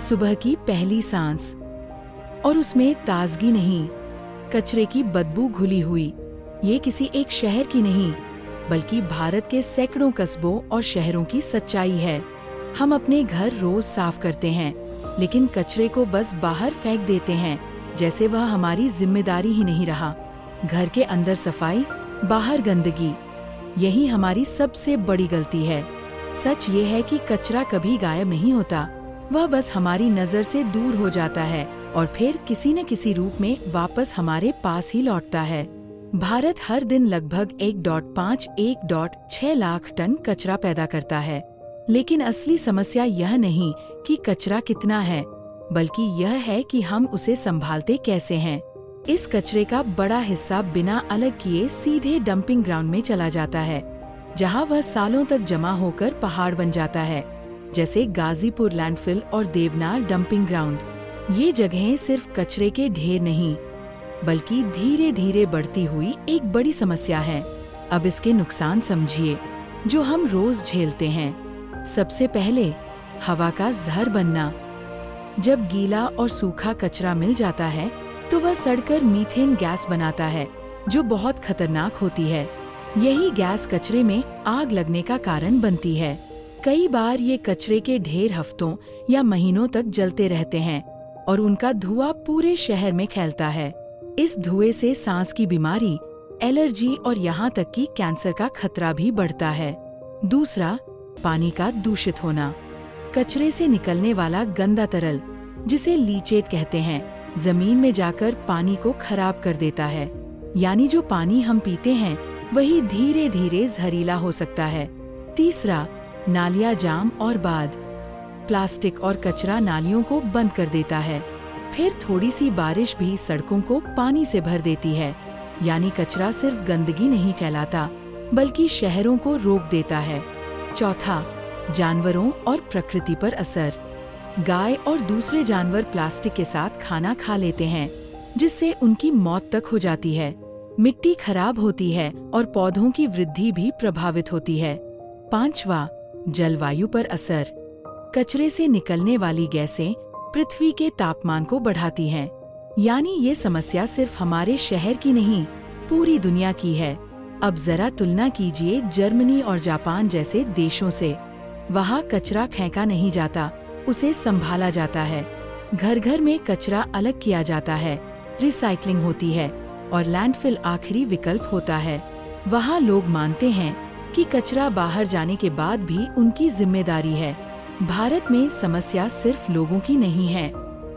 सुबह की पहली सांस, और उसमें ताजगी नहीं, कचरे की बदबू घुली हुई। ये किसी एक शहर की नहीं, बल्कि भारत के सैकड़ों कस्बों और शहरों की सच्चाई है। हम अपने घर रोज साफ करते हैं, लेकिन कचरे को बस बाहर फेंक देते हैं, जैसे वह हमारी जिम्मेदारी ही नहीं रहा। घर के अंदर सफाई, बाहर गंदगी, यही हमारी सबसे बड़ी गलती है। सच ये है कि कचरा कभी गायब नहीं होता, वह बस हमारी नजर से दूर हो जाता है और फिर किसी न किसी रूप में वापस हमारे पास ही लौटता है। भारत हर दिन लगभग 1.6 लाख टन कचरा पैदा करता है, लेकिन असली समस्या यह नहीं कि कचरा कितना है, बल्कि यह है कि हम उसे संभालते कैसे हैं। इस कचरे का बड़ा हिस्सा बिना अलग किए सीधे डंपिंग ग्राउंड में चला जाता है, जहां वह सालों तक जमा होकर पहाड़ बन जाता है, जैसे गाजीपुर लैंडफिल और देवनार डंपिंग ग्राउंड। ये जगहें सिर्फ कचरे के ढेर नहीं, बल्कि धीरे धीरे बढ़ती हुई एक बड़ी समस्या है। अब इसके नुकसान समझिए, जो हम रोज झेलते हैं। सबसे पहले, हवा का जहर बनना। जब गीला और सूखा कचरा मिल जाता है, तो वह सड़कर मीथेन गैस बनाता है, जो बहुत खतरनाक होती है। यही गैस कचरे में आग लगने का कारण बनती है। कई बार ये कचरे के ढेर हफ्तों या महीनों तक जलते रहते हैं और उनका धुआं पूरे शहर में फैलता है। इस धुएं से सांस की बीमारी, एलर्जी और यहाँ तक कि कैंसर का खतरा भी बढ़ता है। दूसरा, पानी का दूषित होना। कचरे से निकलने वाला गंदा तरल, जिसे लीचेट कहते हैं, जमीन में जाकर पानी को खराब कर देता है। यानी जो पानी हम पीते हैं वही धीरे धीरे जहरीला हो सकता है। तीसरा, नालियां जाम और बाढ़। प्लास्टिक और कचरा नालियों को बंद कर देता है, फिर थोड़ी सी बारिश भी सड़कों को पानी से भर देती है। यानी कचरा सिर्फ गंदगी नहीं फैलाता, बल्कि शहरों को रोक देता है। चौथा, जानवरों और प्रकृति पर असर। गाय और दूसरे जानवर प्लास्टिक के साथ खाना खा लेते हैं, जिससे उनकी मौत तक हो जाती है। मिट्टी खराब होती है और पौधों की वृद्धि भी प्रभावित होती है। पांचवा, जलवायु पर असर। कचरे से निकलने वाली गैसें पृथ्वी के तापमान को बढ़ाती हैं। यानी ये समस्या सिर्फ हमारे शहर की नहीं, पूरी दुनिया की है। अब जरा तुलना कीजिए जर्मनी और जापान जैसे देशों से। वहाँ कचरा फेंका नहीं जाता, उसे संभाला जाता है। घर घर में कचरा अलग किया जाता है, रिसाइकलिंग होती है और लैंडफिल आखिरी विकल्प होता है। वहाँ लोग मानते हैं कि कचरा बाहर जाने के बाद भी उनकी जिम्मेदारी है। भारत में समस्या सिर्फ लोगों की नहीं है,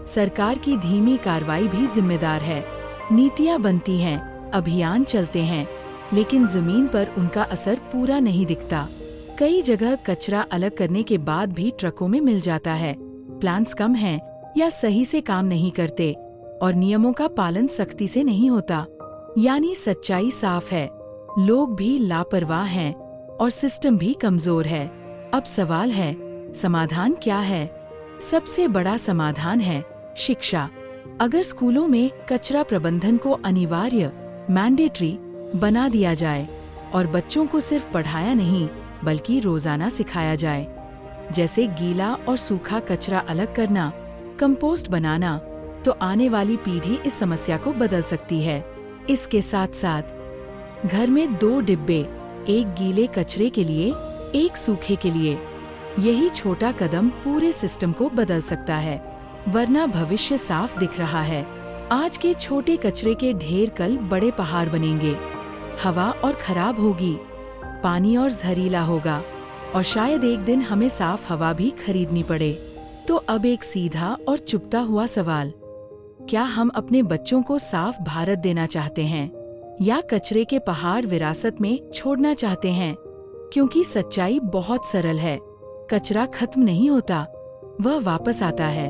सरकार की धीमी कार्रवाई भी जिम्मेदार है। नीतियाँ बनती हैं, अभियान चलते हैं, लेकिन जमीन पर उनका असर पूरा नहीं दिखता। कई जगह कचरा अलग करने के बाद भी ट्रकों में मिल जाता है। प्लांट्स कम हैं या सही से काम नहीं करते और नियमों का पालन सख्ती से नहीं होता। यानी सच्चाई साफ है, लोग भी लापरवाह हैं और सिस्टम भी कमजोर है। अब सवाल है, समाधान क्या है? सबसे बड़ा समाधान है शिक्षा। अगर स्कूलों में कचरा प्रबंधन को अनिवार्य, मैंडेटरी बना दिया जाए और बच्चों को सिर्फ पढ़ाया नहीं बल्कि रोजाना सिखाया जाए, जैसे गीला और सूखा कचरा अलग करना, कंपोस्ट बनाना, तो आने वाली पीढ़ी इस समस्या को बदल सकती है। इसके साथ साथ घर में 2 डिब्बे, एक गीले कचरे के लिए, एक सूखे के लिए। यही छोटा कदम पूरे सिस्टम को बदल सकता है, वरना भविष्य साफ दिख रहा है। आज के छोटे कचरे के ढेर कल बड़े पहाड़ बनेंगे। हवा और खराब होगी, पानी और जहरीला होगा और शायद एक दिन हमें साफ हवा भी खरीदनी पड़े। तो अब एक सीधा और चुभता हुआ सवाल, क्या हम अपने बच्चों को साफ भारत देना चाहते हैं या कचरे के पहाड़ विरासत में छोड़ना चाहते हैं? क्योंकि सच्चाई बहुत सरल है, कचरा खत्म नहीं होता, वह वापस आता है।